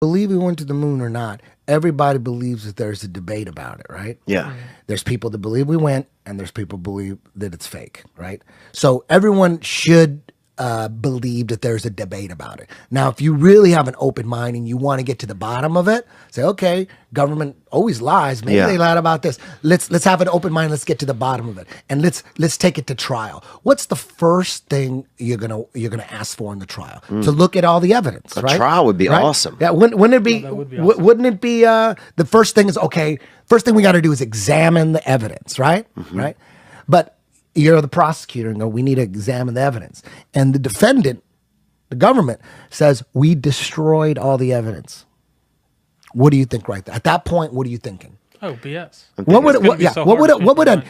Believe we went to the moon or not, everybody believes that there's a debate about it, right? Yeah. There's people that believe we went, and there's people believe that it's fake, right? So everyone should believe that there's a debate about it. Now, if you really have an open mind and you want to get to the bottom of it, say, okay, government always lies. Maybe they lied about this. Let's have an open mind. Let's get to the bottom of it, and let's take it to trial. What's the first thing you're gonna ask for in the trial? To look at all the evidence. A right? trial would be right? awesome. Yeah, wouldn't it be? That would be awesome. Wouldn't it be? The first thing is okay. First thing we got to do is examine the evidence, right? Right, but you're the prosecutor and go, we need to examine the evidence. And the defendant, the government, says, we destroyed all the evidence. What do you think right there? At that point, what are you thinking? Oh, BS. What would an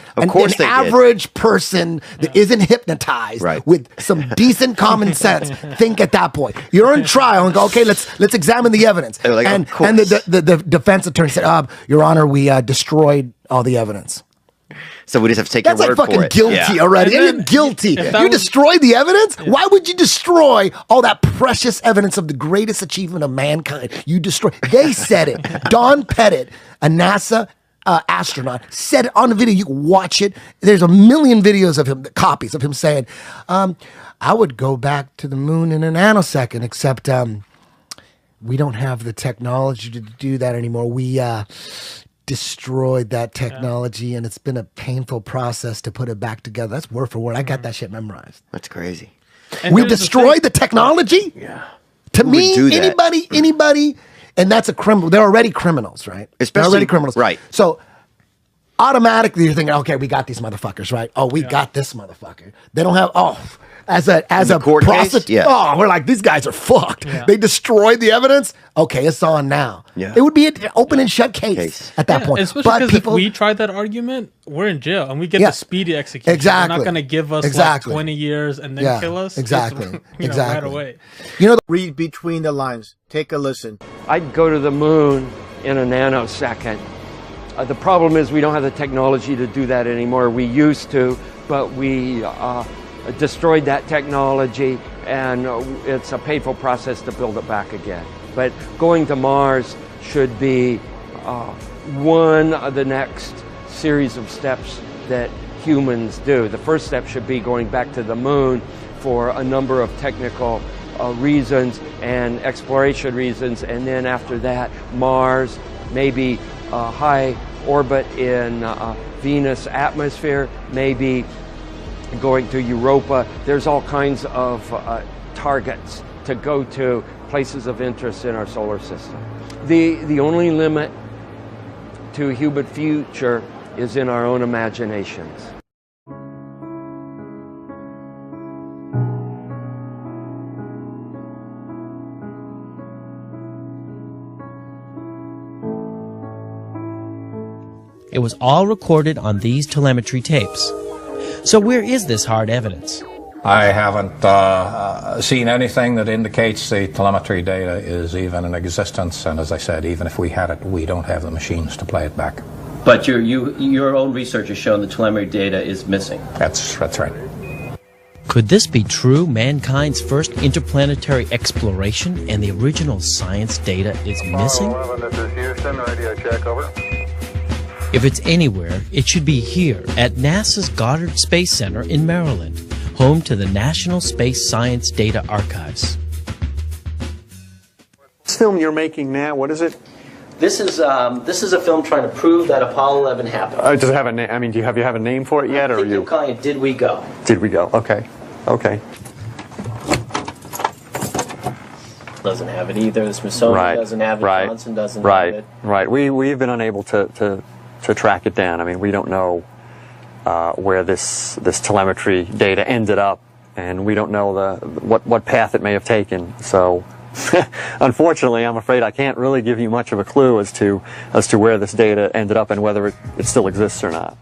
average person that isn't hypnotized with some decent common sense think at that point? You're in trial and go, okay, let's examine the evidence. Like, and the defense attorney said, Your Honor, we destroyed all the evidence. So we just have to take your word for it. That's like fucking guilty already. And then, you're guilty. You was, destroyed the evidence? Yeah. Why would you destroy all that precious evidence of the greatest achievement of mankind? You destroy. They said it. Don Pettit, a NASA astronaut, said it on the video. You can watch it. There's a million videos of him, copies of him saying, I would go back to the moon in a nanosecond, except we don't have the technology to do that anymore. We destroyed that technology, and it's been a painful process to put it back together. That's word for word. I got that shit memorized. That's crazy. And we destroyed the technology? Yeah. To me, anybody, and that's a criminal. They're already criminals, right? They're already criminals. Right. So automatically you're thinking, okay, we got these motherfuckers, right? Oh, we got this motherfucker. They don't have, as a prostitute, we're like, these guys are fucked. Yeah. They destroyed the evidence. Okay, it's on now. Yeah. It would be an open and shut case at that point. Especially because if we tried that argument, we're in jail and we get the speedy execution. Exactly. They're not going to give us like 20 years and then kill us. Exactly. Right away. Read between the lines. Take a listen. I'd go to the moon in a nanosecond. The problem is we don't have the technology to do that anymore. We used to, but we destroyed that technology, and it's a painful process to build it back again. But going to Mars should be one of the next series of steps that humans do. The first step should be going back to the moon for a number of technical reasons and exploration reasons, and then after that, Mars, maybe high orbit in Venus atmosphere, maybe going to Europa. There's all kinds of targets to go to, places of interest in our solar system. The only limit to human future is in our own imaginations. It was all recorded on these telemetry tapes. So where is this hard evidence? I haven't seen anything that indicates the telemetry data is even in existence, and as I said, even if we had it, we don't have the machines to play it back. But your own research has shown the telemetry data is missing. That's right. Could this be true? Mankind's first interplanetary exploration and the original science data is missing? 11, this is Houston, radio check, over. If it's anywhere, it should be here at NASA's Goddard Space Center in Maryland, home to the National Space Science Data Archives. This film you're making now, what is it? This is a film trying to prove that Apollo 11 happened. Does it have a name? I mean, do you have a name for it yet, I think you're calling it "Did We Go"? Did we go? Okay. Doesn't have it either. The Smithsonian doesn't have it. Johnson doesn't have it. Right. We've been unable to track it down. I mean, we don't know where this telemetry data ended up, and we don't know what path it may have taken. So, unfortunately, I'm afraid I can't really give you much of a clue as to where this data ended up and whether it still exists or not.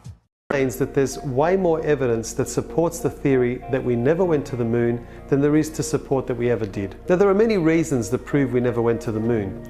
Means that there's way more evidence that supports the theory that we never went to the moon than there is to support that we ever did. Now, there are many reasons that prove we never went to the moon.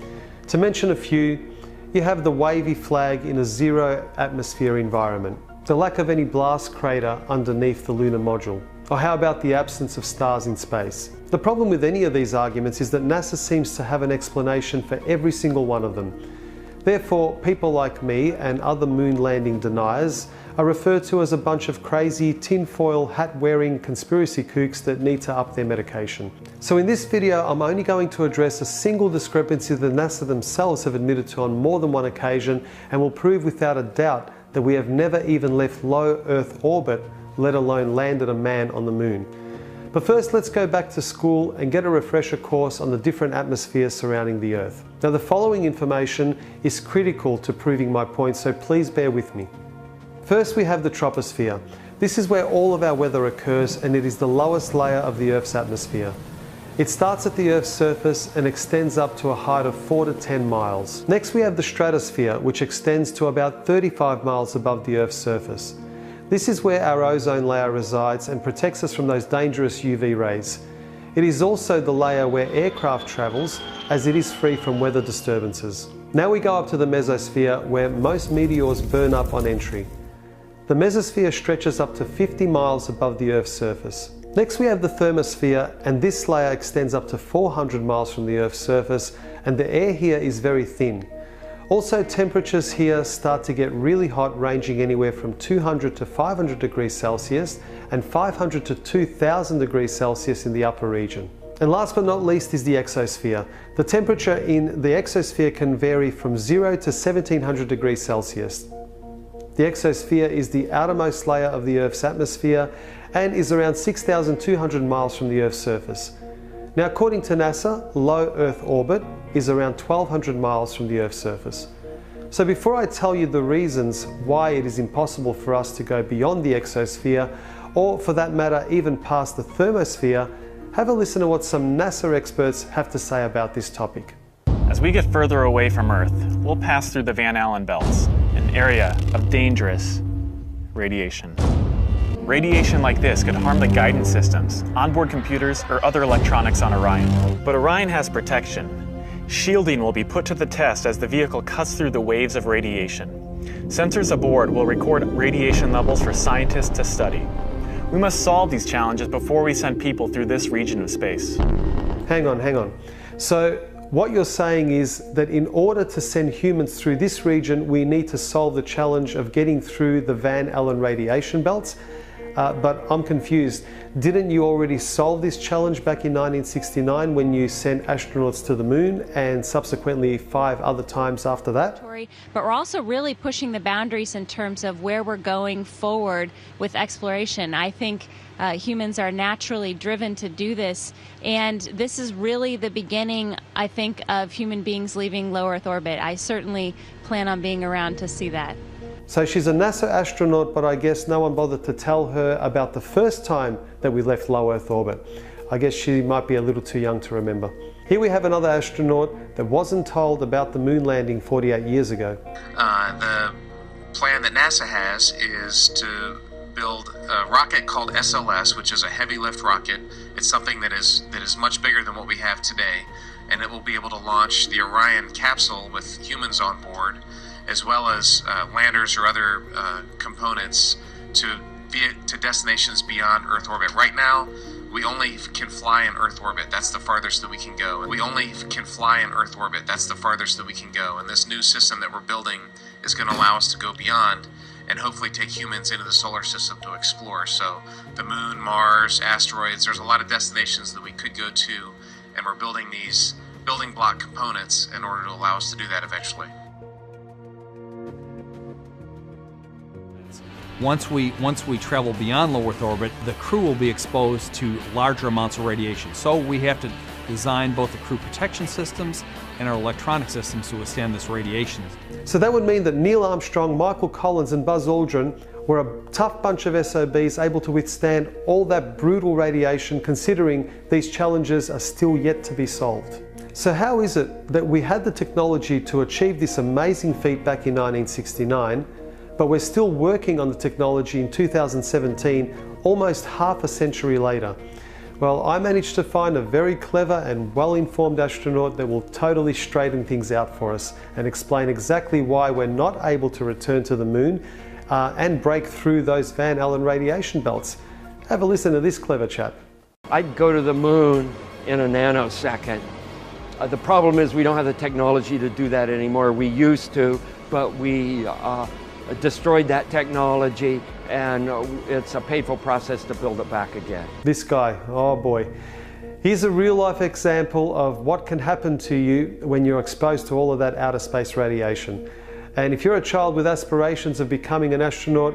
To mention a few, you have the wavy flag in a zero atmosphere environment, the lack of any blast crater underneath the lunar module, Or how about the absence of stars in space? The problem with any of these arguments is that NASA seems to have an explanation for every single one of them. Therefore, people like me and other moon landing deniers are referred to as a bunch of crazy tinfoil hat-wearing conspiracy kooks that need to up their medication. So in this video, I'm only going to address a single discrepancy that NASA themselves have admitted to on more than one occasion, and will prove without a doubt that we have never even left low Earth orbit, let alone landed a man on the moon. But first, let's go back to school and get a refresher course on the different atmospheres surrounding the Earth. Now, the following information is critical to proving my point, so please bear with me. First, we have the troposphere. This is where all of our weather occurs, and it is the lowest layer of the Earth's atmosphere. It starts at the Earth's surface and extends up to a height of 4 to 10 miles. Next, we have the stratosphere, which extends to about 35 miles above the Earth's surface. This is where our ozone layer resides and protects us from those dangerous UV rays. It is also the layer where aircraft travels, as it is free from weather disturbances. Now we go up to the mesosphere, where most meteors burn up on entry. The mesosphere stretches up to 50 miles above the Earth's surface. Next we have the thermosphere, and this layer extends up to 400 miles from the Earth's surface, and the air here is very thin. Also, temperatures here start to get really hot, ranging anywhere from 200 to 500 degrees Celsius and 500 to 2000 degrees Celsius in the upper region. And last but not least is the exosphere. The temperature in the exosphere can vary from 0 to 1700 degrees Celsius. The exosphere is the outermost layer of the Earth's atmosphere and is around 6,200 miles from the Earth's surface. Now, according to NASA, low Earth orbit is around 1,200 miles from the Earth's surface. So before I tell you the reasons why it is impossible for us to go beyond the exosphere, or for that matter even past the thermosphere, have a listen to what some NASA experts have to say about this topic. As we get further away from Earth, we'll pass through the Van Allen belts, an area of dangerous radiation. Radiation like this could harm the guidance systems, onboard computers, or other electronics on Orion. But Orion has protection. Shielding will be put to the test as the vehicle cuts through the waves of radiation. Sensors aboard will record radiation levels for scientists to study. We must solve these challenges before we send people through this region of space. Hang on. So what you're saying is that in order to send humans through this region, we need to solve the challenge of getting through the Van Allen radiation belts? But I'm confused. Didn't you already solve this challenge back in 1969 when you sent astronauts to the moon, and subsequently 5 other times after that? But we're also really pushing the boundaries in terms of where we're going forward with exploration. I think humans are naturally driven to do this, and this is really the beginning, I think, of human beings leaving low Earth orbit. I certainly plan on being around to see that. So she's a NASA astronaut, but I guess no one bothered to tell her about the first time that we left low Earth orbit. I guess she might be a little too young to remember. Here we have another astronaut that wasn't told about the moon landing 48 years ago. The plan that NASA has is to build a rocket called SLS, which is a heavy lift rocket. It's something that is much bigger than what we have today, and it will be able to launch the Orion capsule with humans on board, as well as landers or other components to destinations beyond Earth orbit. Right now, we only can fly in Earth orbit. That's the farthest that we can go. We only can fly in Earth orbit. That's the farthest that we can go. And this new system that we're building is going to allow us to go beyond and hopefully take humans into the solar system to explore. So the moon, Mars, asteroids, there's a lot of destinations that we could go to, and we're building these building block components in order to allow us to do that eventually. Once we travel beyond low Earth orbit, the crew will be exposed to larger amounts of radiation. So we have to design both the crew protection systems and our electronic systems to withstand this radiation. So that would mean that Neil Armstrong, Michael Collins and Buzz Aldrin were a tough bunch of SOBs able to withstand all that brutal radiation, considering these challenges are still yet to be solved. So how is it that we had the technology to achieve this amazing feat back in 1969, but we're still working on the technology in 2017, almost half a century later? Well, I managed to find a very clever and well-informed astronaut that will totally straighten things out for us and explain exactly why we're not able to return to the moon and break through those Van Allen radiation belts. Have a listen to this clever chap. I'd go to the moon in a nanosecond. The problem is we don't have the technology to do that anymore. We used to, but we destroyed that technology, and it's a painful process to build it back again. This guy, oh boy. Here's a real-life example of what can happen to you when you're exposed to all of that outer space radiation. And if you're a child with aspirations of becoming an astronaut,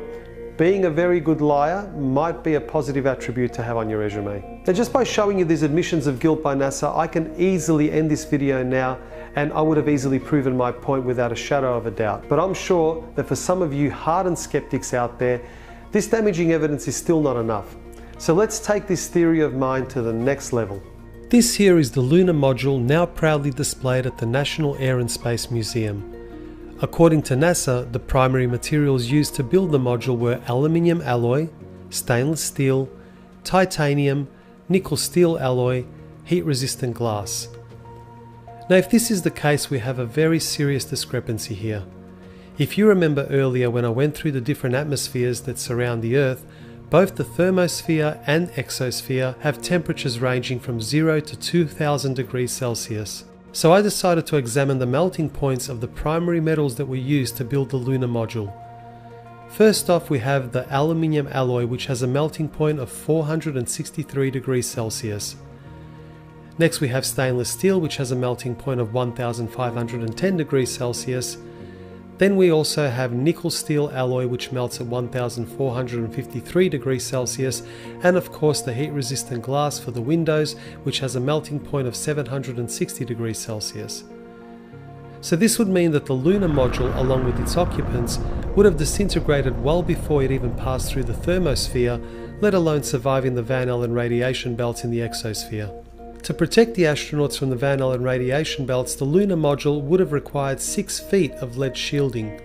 being a very good liar might be a positive attribute to have on your resume. Now, just by showing you these admissions of guilt by NASA, I can easily end this video now, and I would have easily proven my point without a shadow of a doubt. But I'm sure that for some of you hardened skeptics out there, this damaging evidence is still not enough. So let's take this theory of mine to the next level. This here is the lunar module now proudly displayed at the National Air and Space Museum. According to NASA, the primary materials used to build the module were aluminium alloy, stainless steel, titanium, nickel steel alloy, heat-resistant glass. Now, if this is the case, we have a very serious discrepancy here. If you remember earlier when I went through the different atmospheres that surround the Earth, both the thermosphere and exosphere have temperatures ranging from 0 to 2000 degrees Celsius. So I decided to examine the melting points of the primary metals that were used to build the lunar module. First off, we have the aluminium alloy, which has a melting point of 463 degrees Celsius. Next we have stainless steel, which has a melting point of 1510 degrees Celsius. Then we also have nickel steel alloy, which melts at 1453 degrees Celsius, and of course the heat resistant glass for the windows, which has a melting point of 760 degrees Celsius. So this would mean that the lunar module, along with its occupants, would have disintegrated well before it even passed through the thermosphere, let alone surviving the Van Allen radiation belts in the exosphere. To protect the astronauts from the Van Allen radiation belts, the lunar module would have required 6 feet of lead shielding.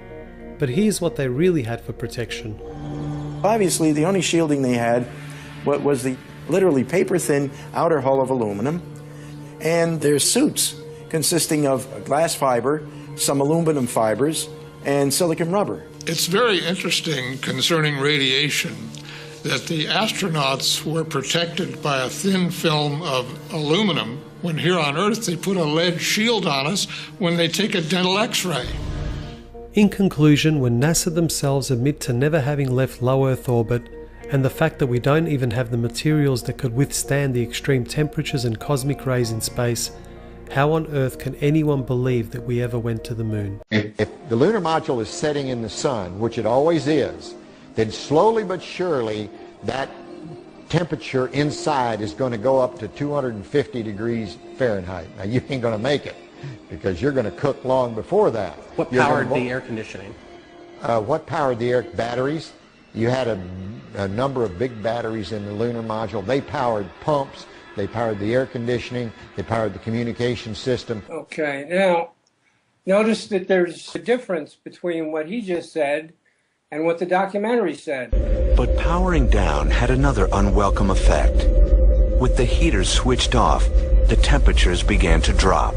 But here's what they really had for protection. Obviously, the only shielding they had was the literally paper-thin outer hull of aluminum, and their suits consisting of glass fiber, some aluminum fibers, and silicon rubber. It's very interesting concerning radiation that the astronauts were protected by a thin film of aluminum when here on Earth they put a lead shield on us when they take a dental x-ray. In conclusion, when NASA themselves admit to never having left low Earth orbit, and the fact that we don't even have the materials that could withstand the extreme temperatures and cosmic rays in space, how on earth can anyone believe that we ever went to the moon? If the lunar module is setting in the sun, which it always is, then slowly but surely that temperature inside is going to go up to 250 degrees Fahrenheit. Now you ain't going to make it because you're going to cook long before that. What powered the air conditioning? What powered the air? Batteries. You had a number of big batteries in the lunar module. They powered pumps, they powered the air conditioning, they powered the communication system. Okay, now notice that there's a difference between what he just said and what the documentary said. But powering down had another unwelcome effect. With the heaters switched off, the temperatures began to drop.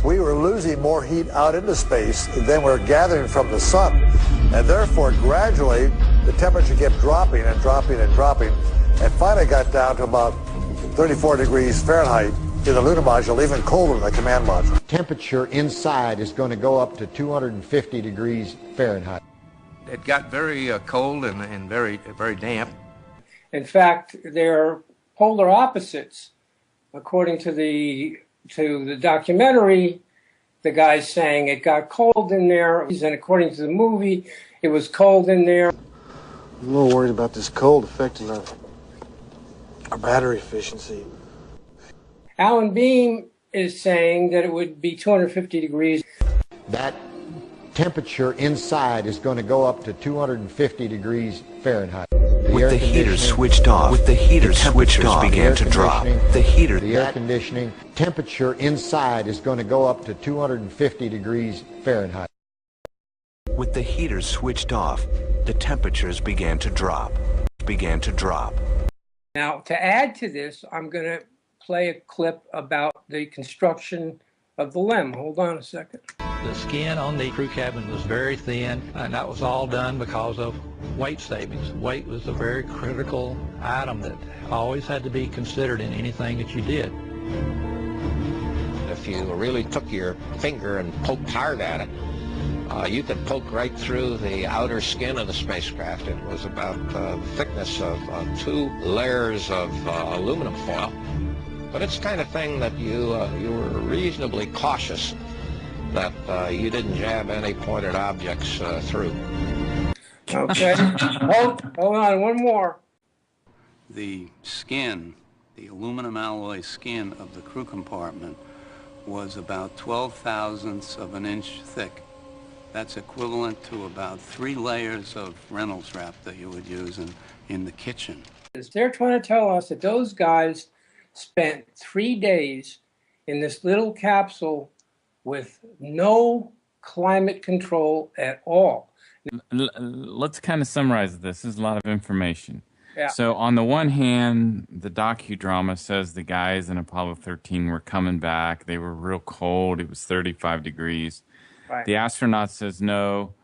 We were losing more heat out into space than we're gathering from the sun, and therefore gradually the temperature kept dropping and dropping and dropping, and finally got down to about 34 degrees Fahrenheit in the lunar module, even colder in the command module. Temperature inside is going to go up to 250 degrees Fahrenheit. It got very cold and very damp. In fact, they're polar opposites. According to the documentary, the guy's saying it got cold in there, and according to the movie, it was cold in there. I'm a little worried about this cold affecting our battery efficiency. Alan Beam is saying that it would be 250 degrees. That temperature inside is going to go up to 250 degrees Fahrenheit. With the heaters switched off, the temperatures began to drop. The air conditioning temperature inside is going to go up to 250 degrees Fahrenheit. With the heaters switched off, the temperatures began to drop. Now, to add to this, I'm going to play a clip about the construction of the LEM. Hold on a second. The skin on the crew cabin was very thin, and that was all done because of weight savings. Weight was a very critical item that always had to be considered in anything that you did. If you really took your finger and poked hard at it, you could poke right through the outer skin of the spacecraft. It was about the thickness of 2 layers of aluminum foil. But it's the kind of thing that you were reasonably cautious that you didn't jab any pointed objects through. Okay. Hold on, one more. The skin, the aluminum alloy skin of the crew compartment was about 12 thousandths of an inch thick. That's equivalent to about 3 layers of Reynolds wrap that you would use in the kitchen. They're trying to tell us that those guys spent 3 days in this little capsule with no climate control at all. Let's kind of summarize this. This is a lot of information. Yeah. So on the one hand, the docudrama says the guys in Apollo 13 were coming back. They were real cold. It was 35 degrees. Right. The astronaut says, no,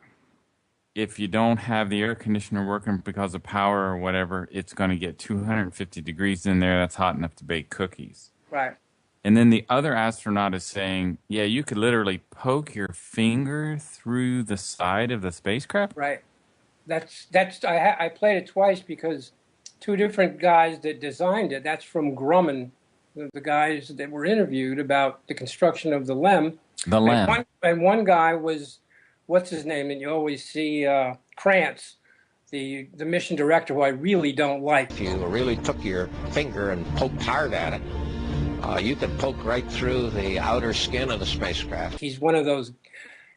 if you don't have the air conditioner working because of power or whatever, it's going to get 250 degrees in there. That's hot enough to bake cookies. Right. And then the other astronaut is saying, yeah, you could literally poke your finger through the side of the spacecraft? Right. I played it twice because 2 different guys that designed it, that's from Grumman, the guys that were interviewed about the construction of the LEM. The LEM. And one guy was, what's his name? And you always see Krantz, the mission director, who I really don't like. If you really took your finger and poked hard at it, you could poke right through the outer skin of the spacecraft. He's one of those,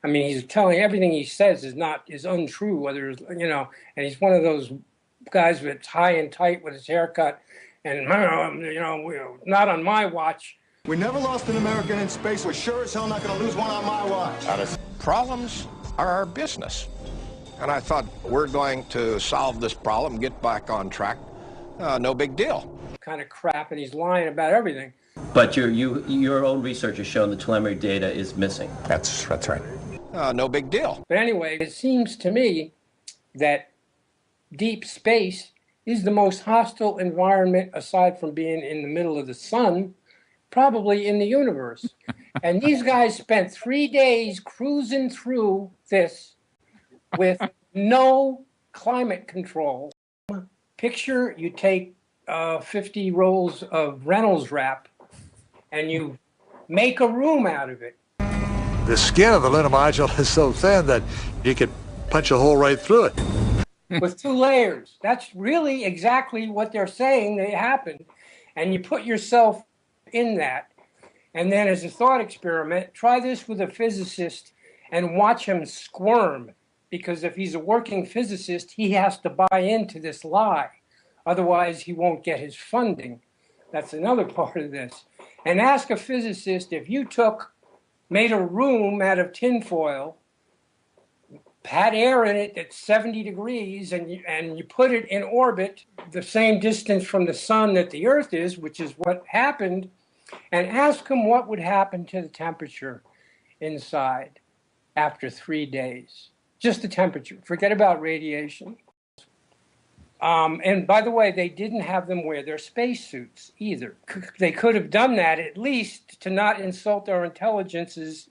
I mean, he's telling everything he says is untrue, whether it's, and he's one of those guys that's high and tight with his haircut, and, not on my watch. We never lost an American in space. We're sure as hell not going to lose one on my watch. Problems are our business. And I thought, we're going to solve this problem, get back on track. No big deal. Kind of crap, and he's lying about everything. But your own research has shown the telemetry data is missing. That's right. No big deal. But anyway, it seems to me that deep space is the most hostile environment, aside from being in the middle of the sun, probably in the universe. And these guys spent 3 days cruising through this with no climate control. Picture you take 50 rolls of Reynolds wrap and you make a room out of it. The skin of the lunar module is so thin that you could punch a hole right through it. With 2 layers. That's really exactly what they're saying that happened. And you put yourself in that. And then as a thought experiment, try this with a physicist and watch him squirm. Because if he's a working physicist, he has to buy into this lie. Otherwise, he won't get his funding. That's another part of this. And ask a physicist if you made a room out of tinfoil, had air in it that's 70 degrees, and you put it in orbit the same distance from the sun that the Earth is, which is what happened, and ask them what would happen to the temperature inside after 3 days. Just the temperature. Forget about radiation. And by the way, they didn't have them wear their spacesuits either. They could have done that at least to not insult our intelligences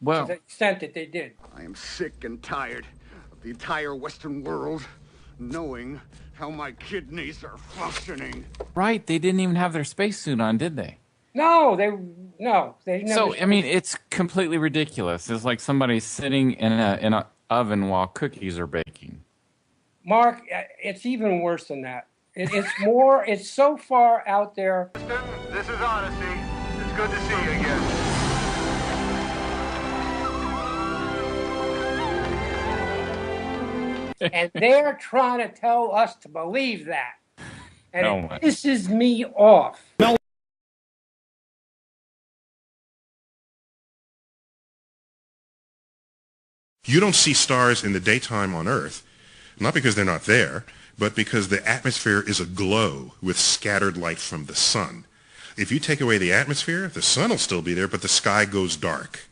to the extent that they did. I am sick and tired of the entire Western world knowing how my kidneys are functioning. Right, they didn't even have their spacesuit on, did they? No, they never. So, I mean, it's completely ridiculous. It's like somebody sitting in an oven while cookies are baking. Mark, it's even worse than that. It's so far out there. This is Odyssey. It's good to see you again. And they're trying to tell us to believe that. And No it pisses me off. No. You don't see stars in the daytime on Earth, not because they're not there, but because the atmosphere is aglow with scattered light from the sun. If you take away the atmosphere, the sun will still be there, but the sky goes dark.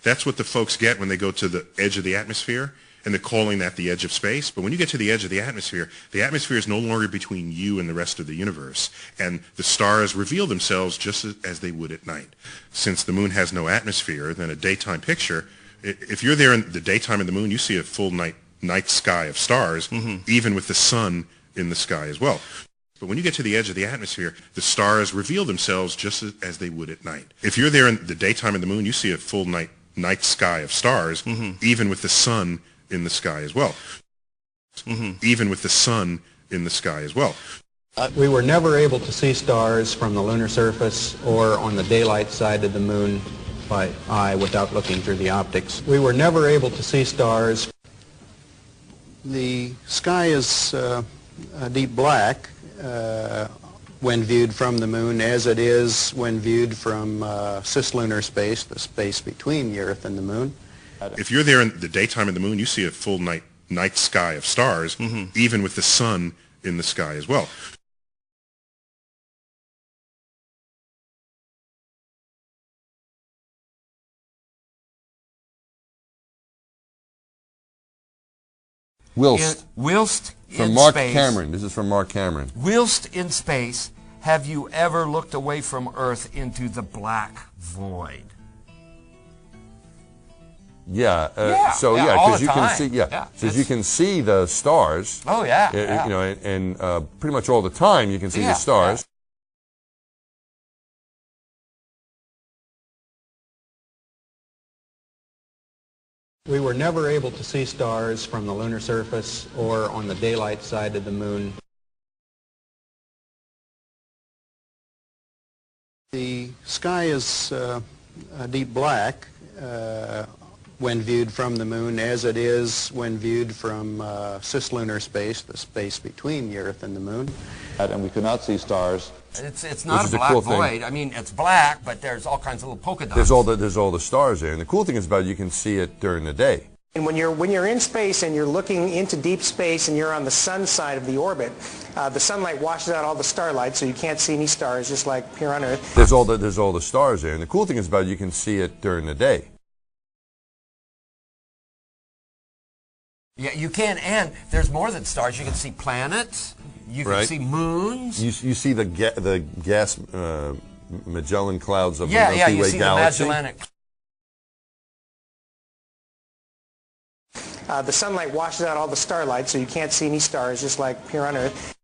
That's what the folks get when they go to the edge of the atmosphere, and they're calling that the edge of space. But when you get to the edge of the atmosphere is no longer between you and the rest of the universe, and the stars reveal themselves just as they would at night. Since the moon has no atmosphere, then a daytime picture, if you're there in the daytime of the moon, you see a full night sky of stars, even with the sun in the sky as well. But when you get to the edge of the atmosphere, the stars reveal themselves just as they would at night. If you're there in the daytime of the moon, you see a full night sky of stars, even with the sun in the sky as well. Even with the sun in the sky as well. We were never able to see stars from the lunar surface or on the daylight side of the moon by eye without looking through the optics. We were never able to see stars. The sky is a deep black when viewed from the moon, as it is when viewed from cislunar space, the space between the Earth and the moon. If you're there in the daytime of the moon, you see a full night sky of stars, even with the sun in the sky as well. Whilst from in Mark space, Cameron. This is from Mark Cameron. Whilst in space, have you ever looked away from Earth into the black void? Yeah. So all because the you can time. see, Yeah, because you can see the stars. Oh yeah. You know, and pretty much all the time you can see the stars. We were never able to see stars from the lunar surface or on the daylight side of the moon. The sky is a deep black when viewed from the moon, as it is when viewed from cislunar space, the space between the Earth and the moon. And we could not see stars. It's not a black void. I mean, it's black, but there's all kinds of little polka dots. There's all the stars there, and the cool thing is about it, you can see it during the day. And when you're in space and you're looking into deep space and you're on the sun side of the orbit, the sunlight washes out all the starlight, so you can't see any stars, just like here on Earth. There's all the stars there, and the cool thing is about it, you can see it during the day. Yeah, you can, and there's more than stars. You can see planets. You can see moons. You see the gas Magellan clouds of the Milky Way you see galaxy. The Magellanic. The sunlight washes out all the starlight, so you can't see any stars, just like here on Earth.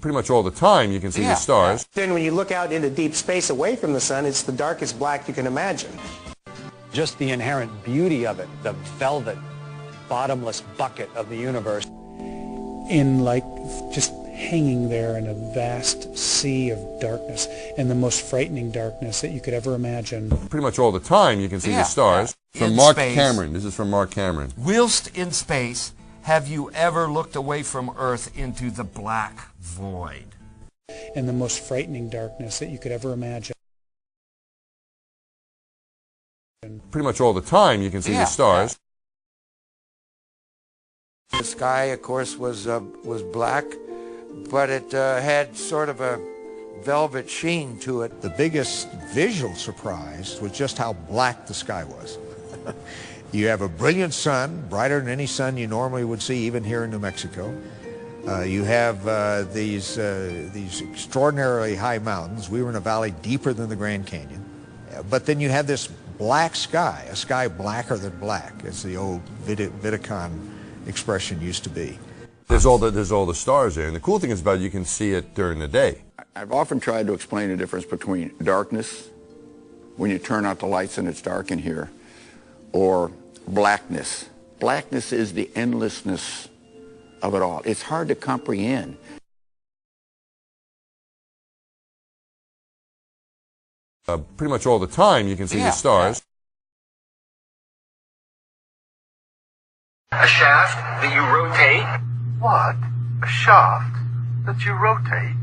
Pretty much all the time you can see the stars. Then when you look out into deep space away from the sun, it's the darkest black you can imagine. Just the inherent beauty of it, the velvet, bottomless bucket of the universe. In like just hanging there in a vast sea of darkness, and the most frightening darkness that you could ever imagine. Pretty much all the time you can see the stars. From Mark Cameron. This is from Mark Cameron. Whilst in space, have you ever looked away from Earth into the black void? And the most frightening darkness that you could ever imagine. Pretty much all the time you can see the stars. The sky, of course, was black, but it had sort of a velvet sheen to it. The biggest visual surprise was just how black the sky was. You have a brilliant sun, brighter than any sun you normally would see, even here in New Mexico. You have these extraordinarily high mountains. We were in a valley deeper than the Grand Canyon. But then you have this black sky, a sky blacker than black, as the old Vidicon expression used to be. There's all the stars there, and the cool thing is about it, you can see it during the day. I've often tried to explain the difference between darkness, when you turn out the lights and it's dark in here, or blackness. Blackness is the endlessness of it all. It's hard to comprehend. Pretty much all the time you can see the stars. A shaft that you rotate? What? A shaft that you rotate?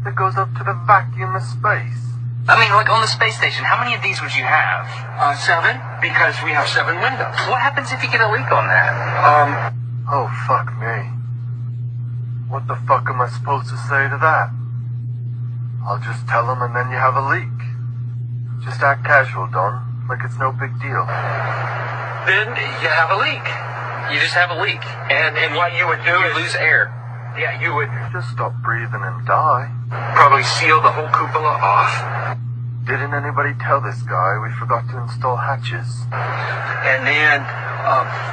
That goes up to the vacuum of space? I mean, like on the space station, how many of these would you have? 7, because we have 7 windows. What happens if you get a leak on that? Oh, fuck me. What the fuck am I supposed to say to that? I'll just tell them and then you have a leak. Just act casual, Don. Like it's no big deal. Then you have a leak. You just have a leak. And what you would do is lose air. Yeah, you would just stop breathing and die. Probably seal the whole cupola off. Didn't anybody tell this guy we forgot to install hatches? And then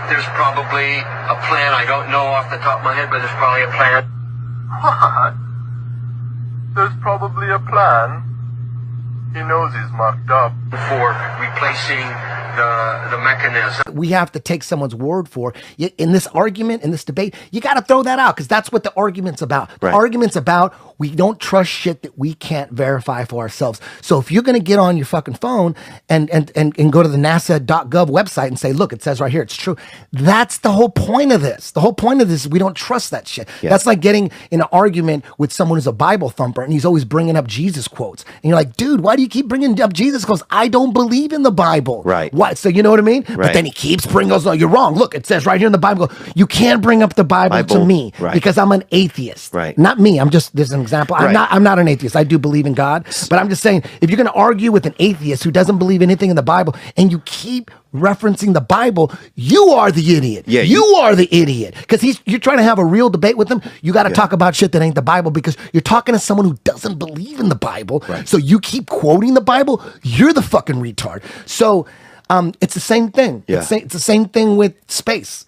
there's probably a plan. I don't know off the top of my head, but there's probably a plan. What? There's probably a plan? He knows he's marked up. For replacing the mechanism. We have to take someone's word for it. In this argument, in this debate, you got to throw that out because that's what the argument's about. The argument's about we don't trust shit that we can't verify for ourselves. So if you're going to get on your fucking phone and go to the NASA.gov website and say, look, it says right here, it's true. That's the whole point of this. The whole point of this is we don't trust that shit. Yeah. That's like getting in an argument with someone who's a Bible thumper and he's always bringing up Jesus quotes. And you're like, dude, why do you keep bringing up Jesus quotes? I don't believe in the Bible. Right. What? So you know what I mean? Right. But then he keeps bringing us, no, you're wrong. Look, it says right here in the Bible, you can't bring up the Bible to me because I'm an atheist. Right. Not me. I'm just, there's an example. I'm not an atheist. I do believe in God. But I'm just saying, if you're going to argue with an atheist who doesn't believe anything in the Bible and you keep referencing the Bible, you are the idiot. Yeah, you are the idiot. Because you're trying to have a real debate with him. You got to talk about shit that ain't the Bible because you're talking to someone who doesn't believe in the Bible. Right. So you keep quoting the Bible, you're the fucking retard. So it's the same thing. Yeah. It's the same thing with space.